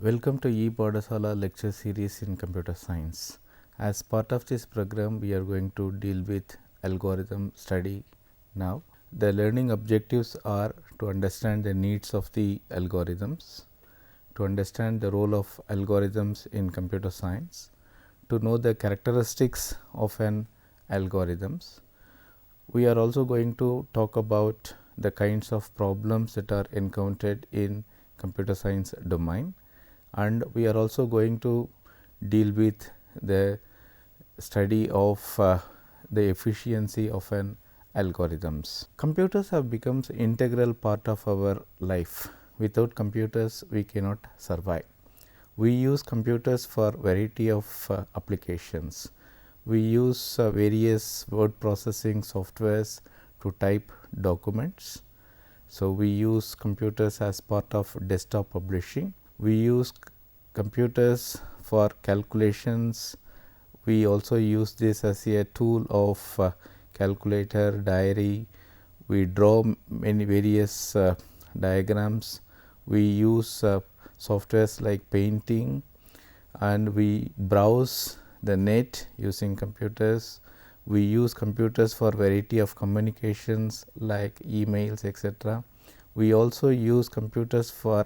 Welcome to E-Padasala lecture series in computer science. As part of this program, we are going to deal with algorithm study now. The learning objectives are to understand the needs of the algorithms, to understand the role of algorithms in computer science, to know the characteristics of an algorithms. We are also going to talk about the kinds of problems that are encountered in computer science domain, and we are also going to deal with the study of the efficiency of an algorithms. Computers have become an integral part of our life. Without computers, we cannot survive. We use computers for variety of applications. We use various word processing softwares to type documents. So, we use computers as part of desktop publishing. We use computers for calculations. We also use this as a tool of calculator, diary. We draw many various diagrams. We use softwares like painting, and we browse the net using computers. We use computers for variety of communications like emails, etc. We also use computers for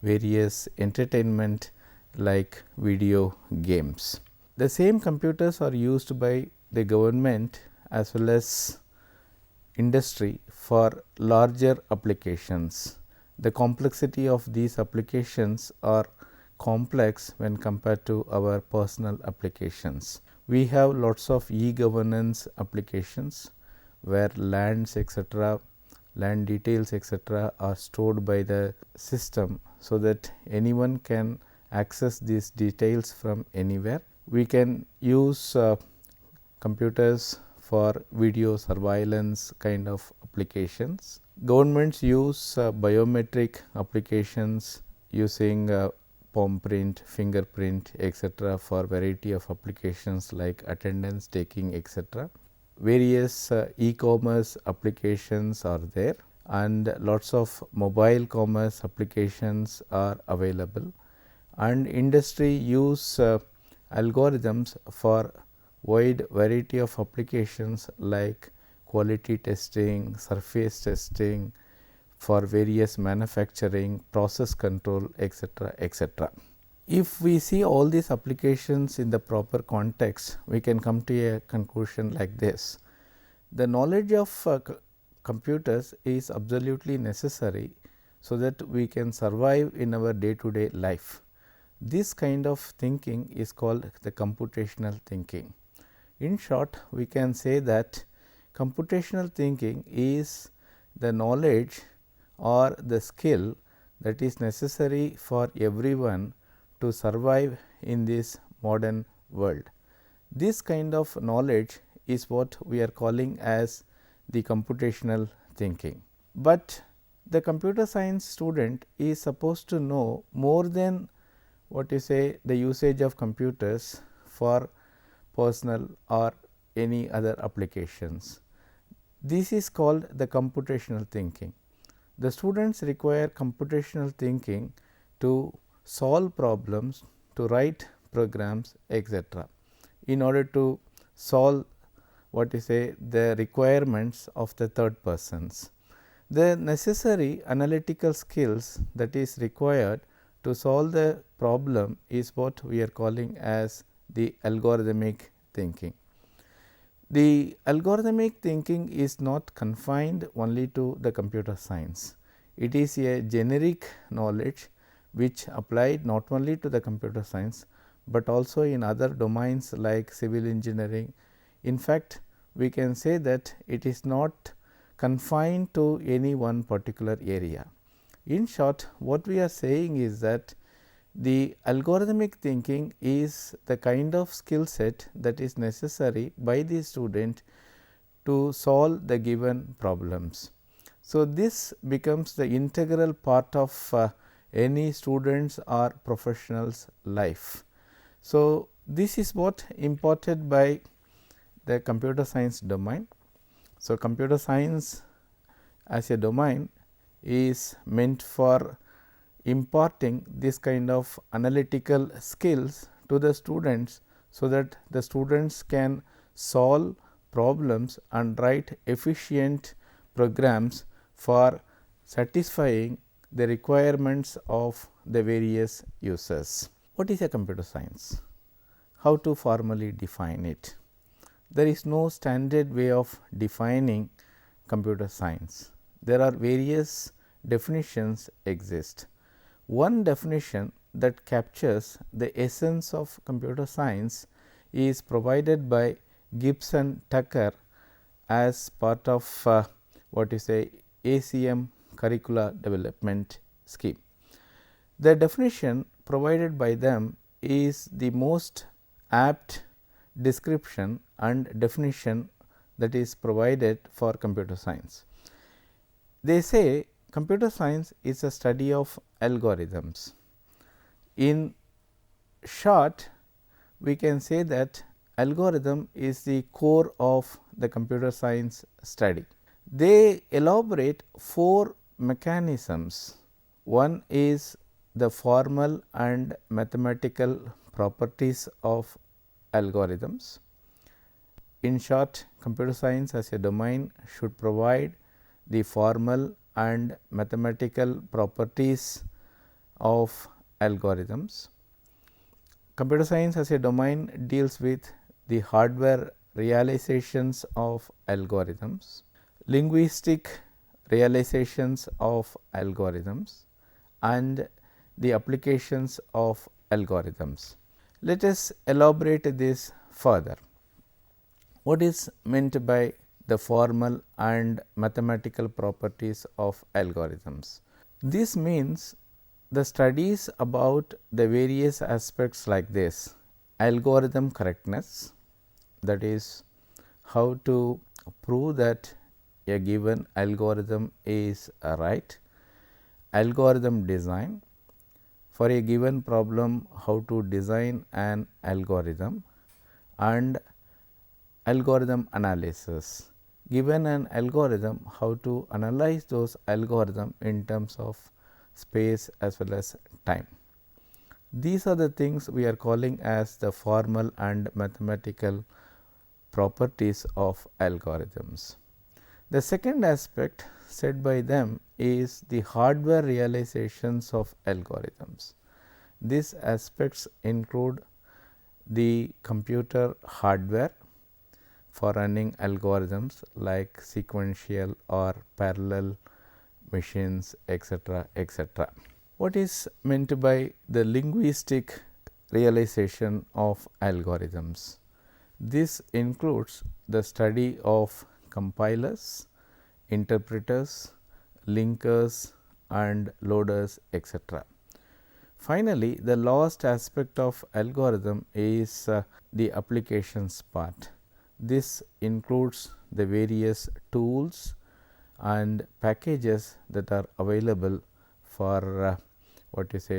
various entertainment like video games. The same computers are used by the government as well as industry for larger applications. The complexity of these applications are complex when compared to our personal applications. We have lots of e-governance applications where lands, etc., land details, etc., are stored by the system, so that anyone can access these details from anywhere. We can use computers for video surveillance kind of applications. Governments use biometric applications using palm print, fingerprint, etc., for variety of applications like attendance taking, etc. Various e-commerce applications are there, and lots of mobile commerce applications are available, and industry use algorithms for wide variety of applications like quality testing, surface testing, for various manufacturing, process control, etc., etc. If we see all these applications in the proper context, we can come to a conclusion like this. The knowledge of computers is absolutely necessary, so that we can survive in our day to day life. This kind of thinking is called the computational thinking. In short, we can say that computational thinking is the knowledge or the skill that is necessary for everyone to survive in this modern world. This kind of knowledge is what we are calling as the computational thinking. But the computer science student is supposed to know more than what you say the usage of computers for personal or any other applications. This is called the computational thinking. The students require computational thinking to solve problems, to write programs, etc., in order to solve what you say the requirements of the third persons. The necessary analytical skills that is required to solve the problem is what we are calling as the algorithmic thinking. The algorithmic thinking is not confined only to the computer science. It is a generic knowledge which applied not only to the computer science, but also in other domains like civil engineering. In fact, we can say that it is not confined to any one particular area. In short, what we are saying is that the algorithmic thinking is the kind of skill set that is necessary by the student to solve the given problems. So, this becomes the integral part of any student's or professional's life. So, this is what imparted by the computer science domain. So, computer science as a domain is meant for imparting this kind of analytical skills to the students, so that the students can solve problems and write efficient programs for satisfying the requirements of the various users. What is a computer science? How to formally define it? There is no standard way of defining computer science. There are various definitions exist. One definition that captures the essence of computer science is provided by Gibbs and Tucker as part of what is a ACM curricula development scheme. The definition provided by them is the most apt description and definition that is provided for computer science. They say computer science is a study of algorithms. In short, we can say that algorithm is the core of the computer science study. They elaborate 4 mechanisms. One is the formal and mathematical properties of algorithms. In short, computer science as a domain should provide the formal and mathematical properties of algorithms. Computer science as a domain deals with the hardware realizations of algorithms, linguistic realizations of algorithms, and the applications of algorithms. Let us elaborate this further. What is meant by the formal and mathematical properties of algorithms? This means the studies about the various aspects like this: algorithm correctness, that is how to prove that a given algorithm is right; algorithm design, for a given problem how to design an algorithm; and algorithm analysis, given an algorithm how to analyze those algorithm in terms of space as well as time. These are the things we are calling as the formal and mathematical properties of algorithms. The second aspect said by them is the hardware realizations of algorithms. These aspects include the computer hardware for running algorithms like sequential or parallel machines, etc., etc. What is meant by the linguistic realization of algorithms? This includes the study of compilers, interpreters, linkers and loaders, etc. Finally, the last aspect of algorithm is the applications part. This includes the various tools and packages that are available for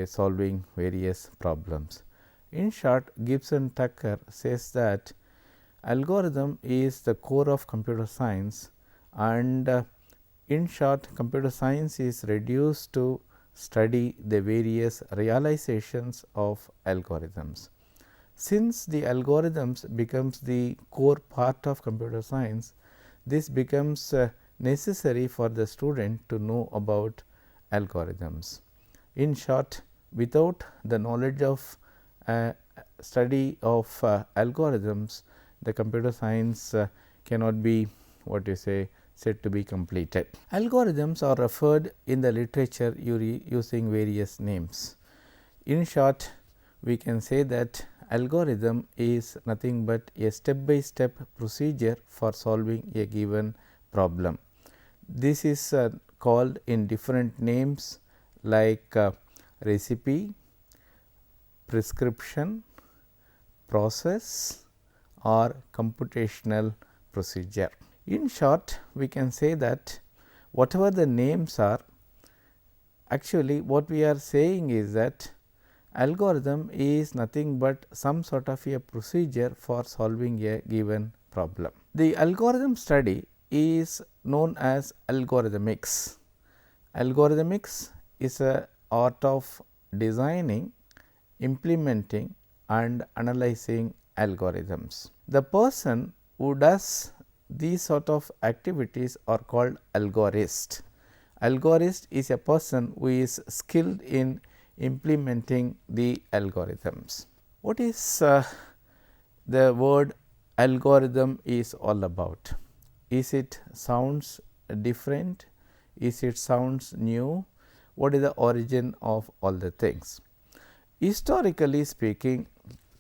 solving various problems. In short, Gibbs and Tucker says that algorithm is the core of computer science, and in short, computer science is reduced to study the various realizations of algorithms. Since the algorithms becomes the core part of computer science, this becomes necessary for the student to know about algorithms. In short, without the knowledge of study of algorithms, the computer science cannot be said to be completed. Algorithms are referred in the literature using various names. In short, we can say that algorithm is nothing but a step by step procedure for solving a given problem. This is called in different names like recipe, prescription, process or computational procedure. In short, we can say that whatever the names are, actually what we are saying is that algorithm is nothing but some sort of a procedure for solving a given problem. The algorithm study is known as algorithmics. Algorithmics is a art of designing, implementing and analyzing algorithms. The person who does these sort of activities are called algorist. Algorist is a person who is skilled in implementing the algorithms. What is the word algorithm is all about? Is it sounds different? Is it sounds new? What is the origin of all the things? Historically speaking,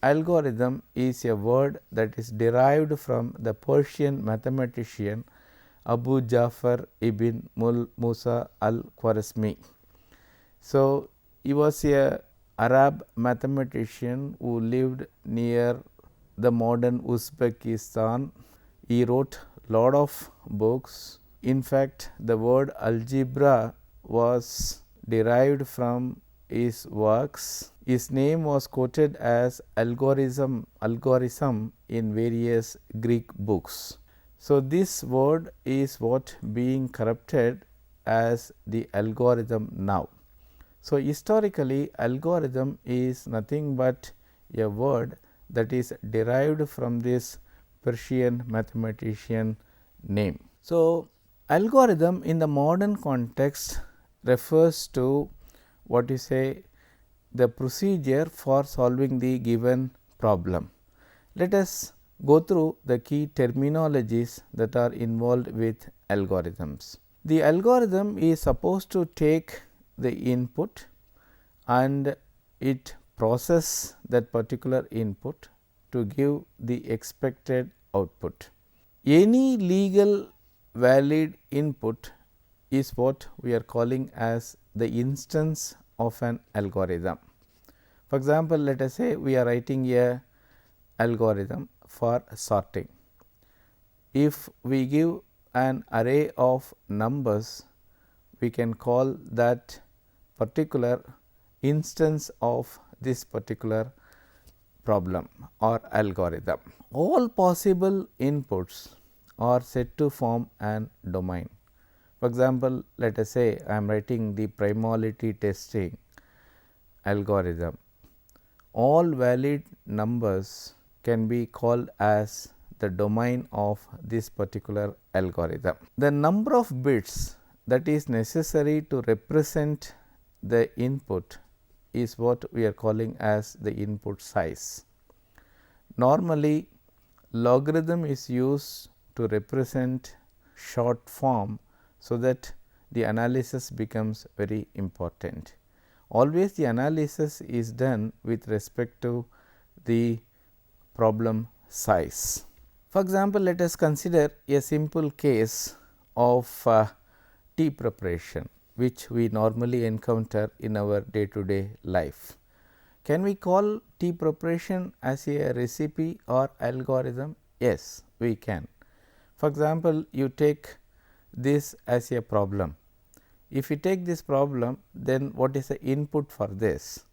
algorithm is a word that is derived from the Persian mathematician Abu Jafar ibn Musa al-Khwarizmi. So, he was a Arab mathematician who lived near the modern Uzbekistan. He wrote lot of books. In fact, the word algebra was derived from his works. His name was quoted as algorithm in various Greek books. So, this word is what being corrupted as the algorithm now. So, historically algorithm is nothing but a word that is derived from this Persian mathematician name. So, algorithm in the modern context refers to what you say the procedure for solving the given problem. Let us go through the key terminologies that are involved with algorithms. The algorithm is supposed to take the input and it process that particular input to give the expected output. Any legal valid input is what we are calling as the instance of an algorithm. For example, let us say we are writing a algorithm for sorting. If we give an array of numbers, we can call that particular instance of this particular problem or algorithm. All possible inputs are said to form an domain. For example, let us say I am writing the primality testing algorithm. All valid numbers can be called as the domain of this particular algorithm. The number of bits that is necessary to represent the input is what we are calling as the input size. Normally, logarithm is used to represent short form, so that the analysis becomes very important. Always the analysis is done with respect to the problem size. For example, let us consider a simple case of tea preparation, which we normally encounter in our day to day life. Can we call tea preparation as a recipe or algorithm? Yes, we can. For example, you take this as a problem. If you take this problem, then what is the input for this?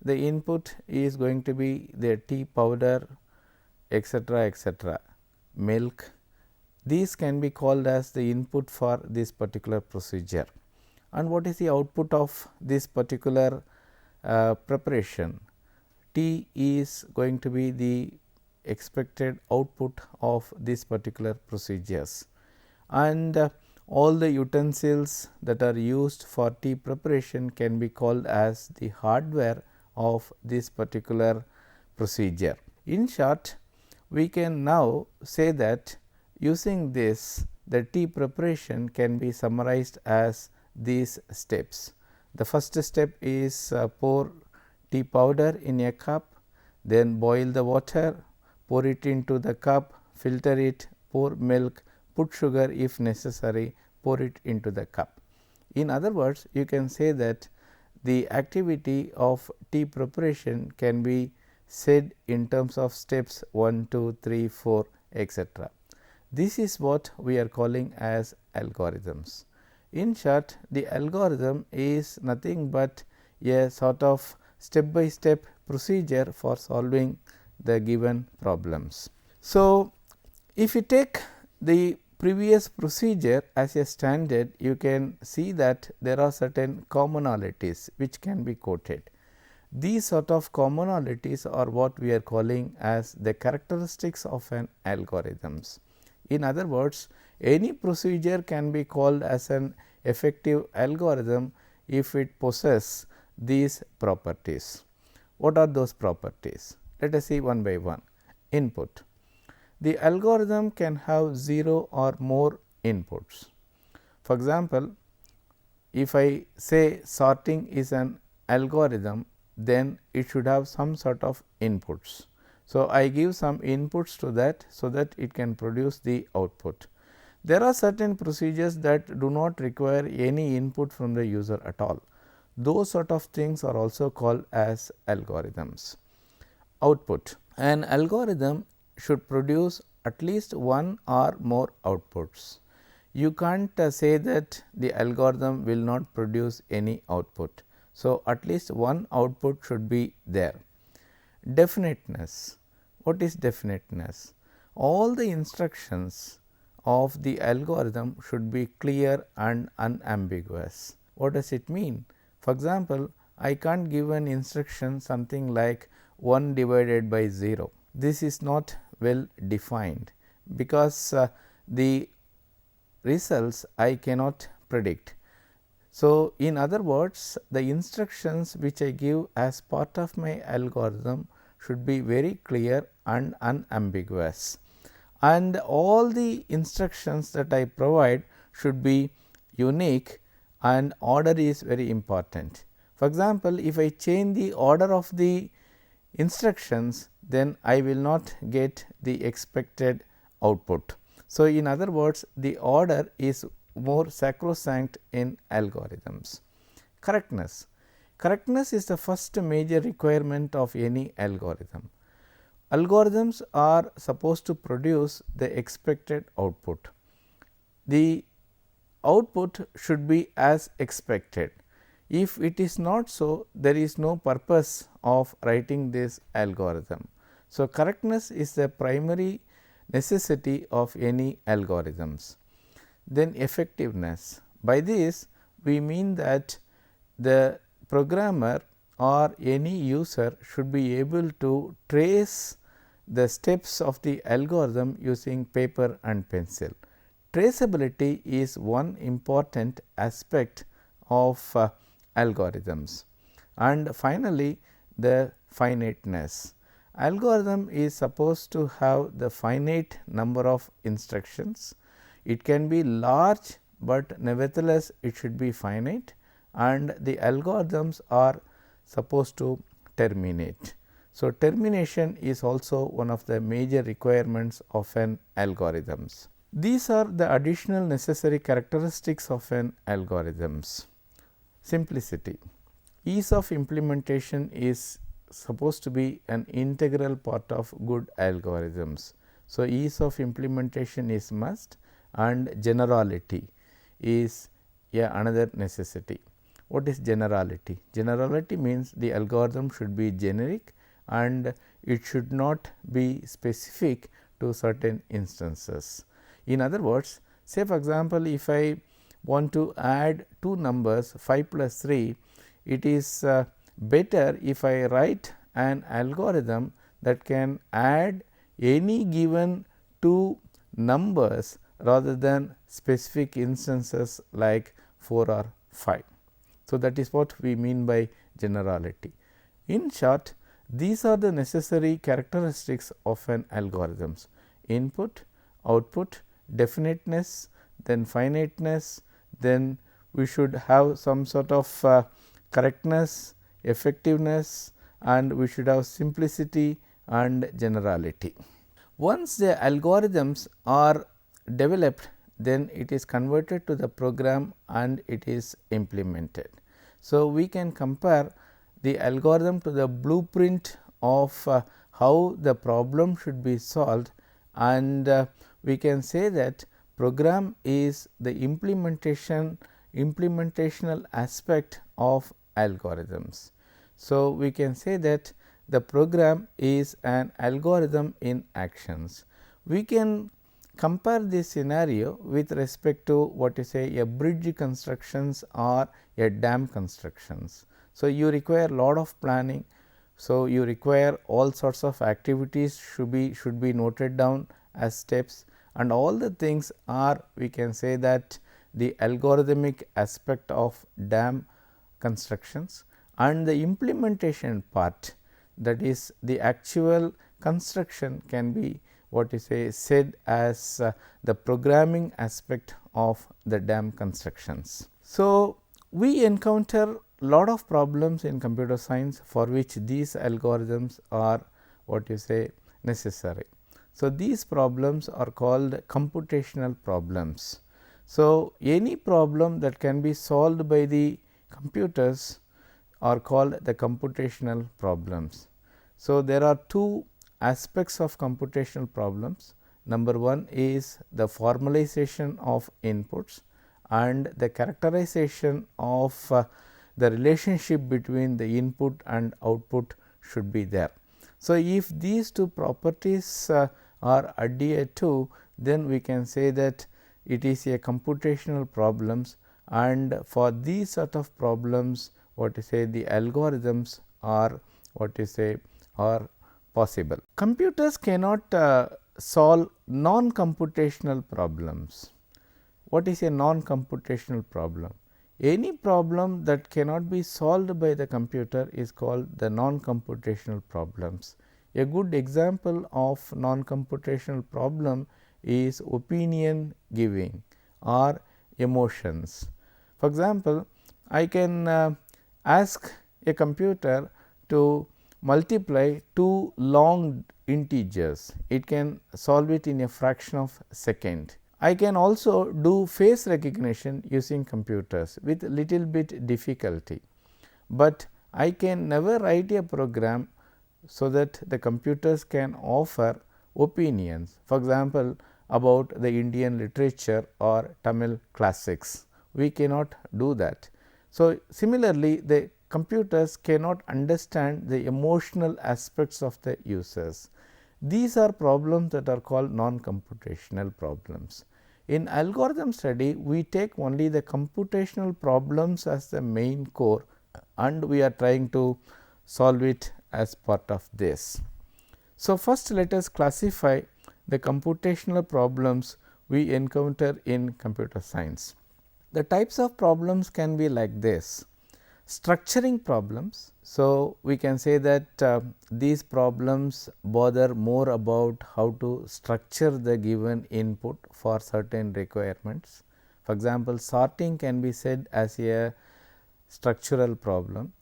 The input is going to be the tea powder, etc., milk. These can be called as the input for this particular procedure. And what is the output of this particular preparation? Tea is going to be the expected output of this particular procedures, and all the utensils that are used for tea preparation can be called as the hardware of this particular procedure. In short, we can now say that using this, the tea preparation can be summarized as these steps. The first step is pour tea powder in a cup, then boil the water, pour it into the cup, filter it, pour milk, put sugar if necessary, pour it into the cup. In other words, you can say that the activity of tea preparation can be said in terms of steps 1, 2, 3, 4, etc. This is what we are calling as algorithms. In short, the algorithm is nothing but a sort of step by step procedure for solving the given problems. So, if you take the previous procedure as a standard, you can see that there are certain commonalities which can be quoted. These sort of commonalities are what we are calling as the characteristics of an algorithms. In other words, any procedure can be called as an effective algorithm if it possesses these properties. What are those properties? Let us see one by one. Input. The algorithm can have 0 or more inputs. For example, if I say sorting is an algorithm, then it should have some sort of inputs. So, I give some inputs to that, so that it can produce the output. There are certain procedures that do not require any input from the user at all. Those sort of things are also called as algorithms. Output. An algorithm should produce at least one or more outputs. You can't say that the algorithm will not produce any output. So, at least one output should be there. Definiteness. What is definiteness? All the instructions of the algorithm should be clear and unambiguous. What does it mean? For example, I can't give an instruction something like 1 divided by 0. This is not well defined, because the results I cannot predict. So, in other words, the instructions which I give as part of my algorithm should be very clear and unambiguous, and all the instructions that I provide should be unique, and order is very important. For example, if I change the order of the instructions, then I will not get the expected output. So, in other words, the order is more sacrosanct in algorithms. Correctness. Correctness is the first major requirement of any algorithm. Algorithms are supposed to produce the expected output. The output should be as expected. If it is not so, there is no purpose of writing this algorithm. So, correctness is the primary necessity of any algorithms. Then effectiveness. By this we mean that the programmer or any user should be able to trace the steps of the algorithm using paper and pencil. Traceability is one important aspect of algorithms. And finally, the finiteness. Algorithm is supposed to have the finite number of instructions. It can be large, but nevertheless it should be finite, and the algorithms are supposed to terminate. So, termination is also one of the major requirements of an algorithms. These are the additional necessary characteristics of an algorithms. Simplicity. Ease of implementation is supposed to be an integral part of good algorithms. So, ease of implementation is must, and generality is another necessity. What is generality? Generality means the algorithm should be generic and it should not be specific to certain instances. In other words, say for example, if I want to add two numbers 5 plus 3, it is better if I write an algorithm that can add any given two numbers rather than specific instances like 4 or 5. So, that is what we mean by generality. In short, these are the necessary characteristics of an algorithms: input, output, definiteness, then finiteness, then we should have some sort of correctness, effectiveness, and we should have simplicity and generality. Once the algorithms are developed, then it is converted to the program and it is implemented. So, we can compare the algorithm to the blueprint of how the problem should be solved, and we can say that program is the implementational aspect of algorithms. So, we can say that the program is an algorithm in actions. We can compare this scenario with respect to what you say a bridge constructions or a dam constructions. So, you require lot of planning. So, you require all sorts of activities should be noted down as steps, and all the things are, we can say that the algorithmic aspect of dam constructions, and the implementation part, that is the actual construction, can be what you say said as the programming aspect of the dam constructions. So, we encounter lot of problems in computer science for which these algorithms are what you say necessary. So, these problems are called computational problems. So, any problem that can be solved by the computers are called the computational problems. So, there are two aspects of computational problems. Number one is the formalization of inputs and the characterization of the relationship between the input and output should be there. So, if these two properties are adhered to, then we can say that it is a computational problems, and for these sort of problems what you say the algorithms are what you say are possible. Computers cannot solve non-computational problems. What is a non-computational problem? Any problem that cannot be solved by the computer is called the non-computational problems. A good example of non-computational problem is opinion giving or emotions. For example, I can ask a computer to multiply two long integers, it can solve it in a fraction of a second. I can also do face recognition using computers with little bit difficulty, but I can never write a program so that the computers can offer opinions, for example, about the Indian literature or Tamil classics. We cannot do that. So, similarly, the computers cannot understand the emotional aspects of the users. These are problems that are called non-computational problems. In algorithm study, we take only the computational problems as the main core, and we are trying to solve it as part of this. So, first let us classify the computational problems we encounter in computer science. The types of problems can be like this: structuring problems. So, we can say that these problems bother more about how to structure the given input for certain requirements. For example, sorting can be said as a structural problem.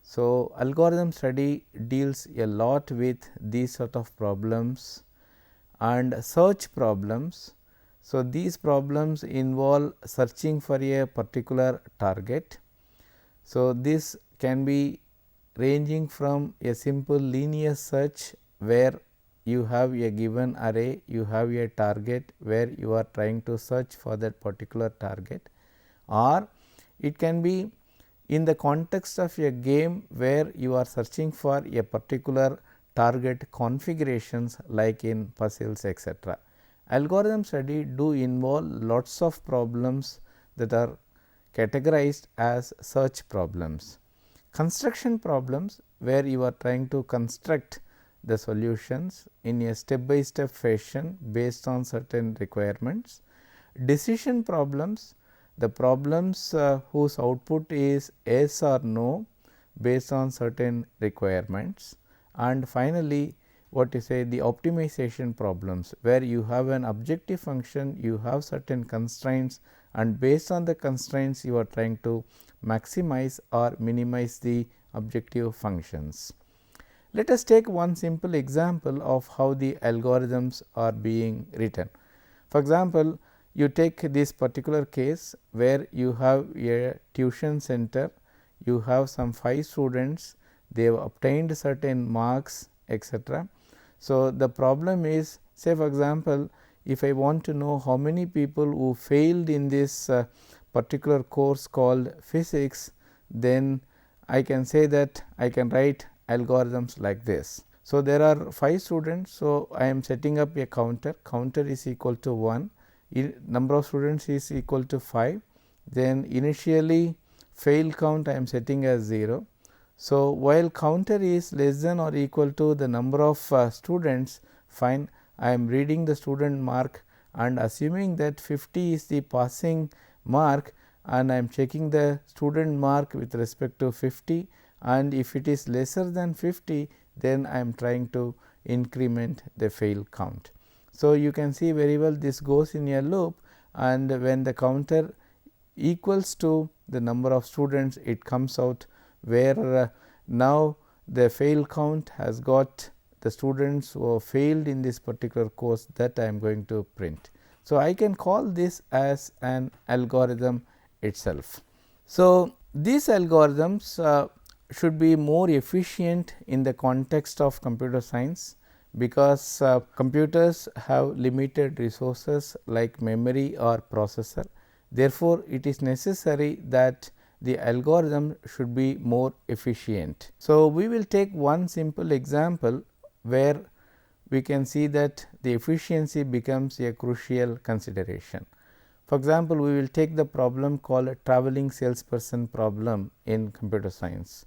So, algorithm study deals a lot with these sort of problems, and search problems. So, these problems involve searching for a particular target. So, this can be ranging from a simple linear search where you have a given array, you have a target where you are trying to search for that particular target, or it can be in the context of a game where you are searching for a particular target configurations like in puzzles, etc. Algorithm study do involve lots of problems that are categorized as search problems. Construction problems, where you are trying to construct the solutions in a step by step fashion based on certain requirements. Decision problems, the problems whose output is yes or no based on certain requirements. And finally, what you say the optimization problems, where you have an objective function, you have certain constraints, and based on the constraints you are trying to maximize or minimize the objective functions. Let us take one simple example of how the algorithms are being written. For example, you take this particular case where you have a tuition center, you have some 5 students, they have obtained certain marks, etc. So, the problem is, say for example, if I want to know how many people who failed in this particular course called physics, then I can say that I can write algorithms like this. So, there are 5 students. So, I am setting up a counter, counter is equal to 1, number of students is equal to 5, then initially fail count I am setting as 0. So, while counter is less than or equal to the number of students, fine, I am reading the student mark and assuming that 50 is the passing mark, and I am checking the student mark with respect to 50, and if it is lesser than 50, then I am trying to increment the fail count. So, you can see very well this goes in a loop, and when the counter equals to the number of students, it comes out where now the fail count has got the students who have failed in this particular course that I am going to print. So, I can call this as an algorithm itself. So, these algorithms should be more efficient in the context of computer science, because computers have limited resources like memory or processor. Therefore, it is necessary that the algorithm should be more efficient. So, we will take one simple example where we can see that the efficiency becomes a crucial consideration. For example, we will take the problem called a traveling salesperson problem in computer science.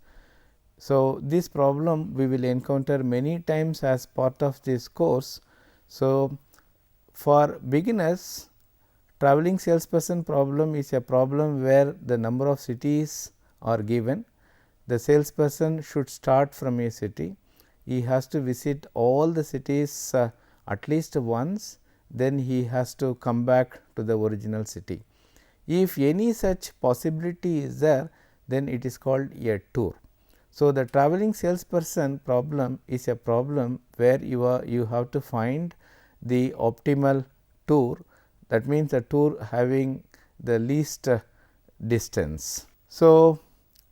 So, this problem we will encounter many times as part of this course. So, for beginners, traveling salesperson problem is a problem where the number of cities are given. The salesperson should start from a city. He has to visit all the cities at least once, then he has to come back to the original city. If any such possibility is there, then it is called a tour. So, the traveling salesperson problem is a problem where you have to find the optimal tour, that means the tour having the least distance. So,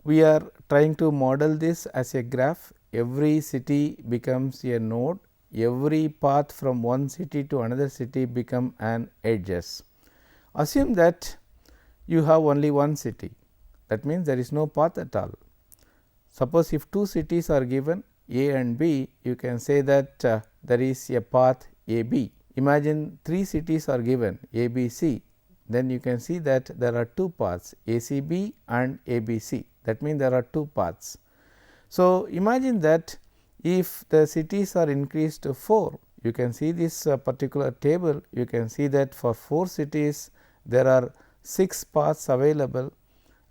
we are trying to model this as a graph. Every city becomes a node, every path from one city to another city become an edges. Assume that you have only one city, that means there is no path at all. Suppose if 2 cities are given A and B, you can say that there is a path A B. Imagine 3 cities are given A B C, then you can see that there are 2 paths A C B and A B C, that means there are 2 paths. So, imagine that if the cities are increased to 4, you can see this particular table, you can see that for 4 cities there are 6 paths available,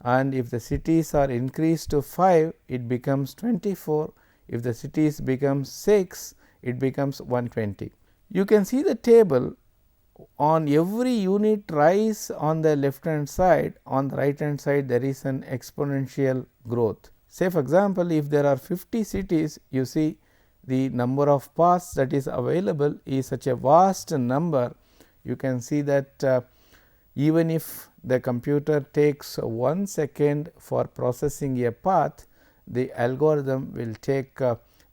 and if the cities are increased to 5, it becomes 24, if the cities become 6, it becomes 120. You can see the table on every unit rise on the left hand side, on the right hand side there is an exponential growth. Say for example, if there are 50 cities, you see the number of paths that is available is such a vast number. You can see that even if the computer takes 1 second for processing a path, the algorithm will take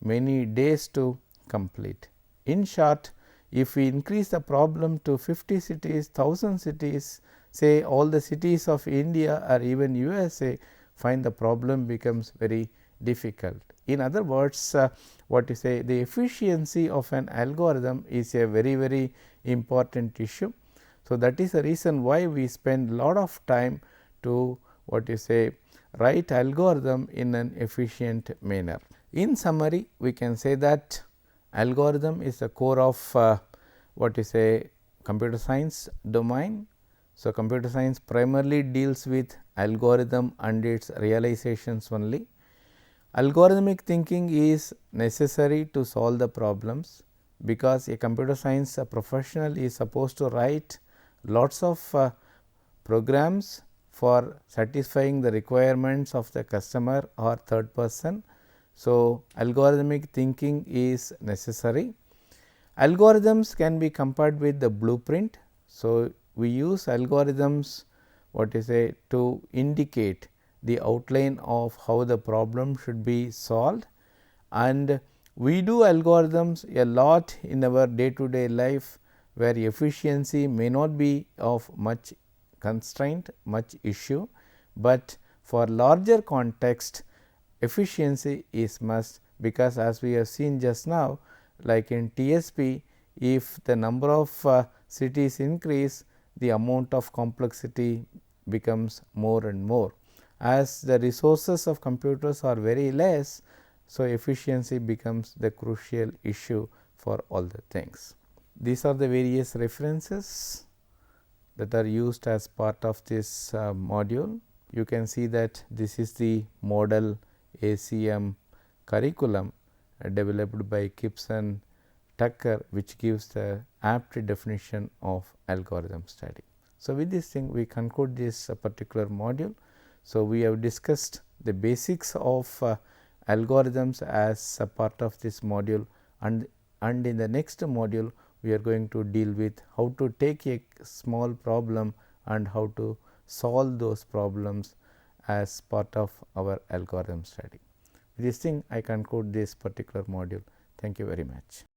many days to complete. In short, if we increase the problem to 50 cities, 1000 cities, say all the cities of India or even USA, find the problem becomes very difficult. In other words, what you say, the efficiency of an algorithm is a very important issue. So, that is the reason why we spend lot of time to what you say write algorithm in an efficient manner. In summary, we can say that algorithm is the core of what you say computer science domain. So, computer science primarily deals with algorithm and its realizations only. Algorithmic thinking is necessary to solve the problems, because a computer science professional is supposed to write lots of programs for satisfying the requirements of the customer or third person. So, algorithmic thinking is necessary. Algorithms can be compared with the blueprint. So, we use algorithms what is say to indicate the outline of how the problem should be solved, and we do algorithms a lot in our day to day life, where efficiency may not be of much constraint, much issue, but for larger context efficiency is must, because as we have seen just now, like in TSP, if the number of cities increase, the amount of complexity becomes more and more. As the resources of computers are very less, so efficiency becomes the crucial issue for all the things. These are the various references that are used as part of this module. You can see that this is the model ACM curriculum developed by Gibbs and Tucker, which gives the apt definition of algorithm study. So, with this thing we conclude this particular module. So, we have discussed the basics of algorithms as a part of this module, and in the next module we are going to deal with how to take a small problem and how to solve those problems as part of our algorithm study. With this thing I conclude this particular module. Thank you very much.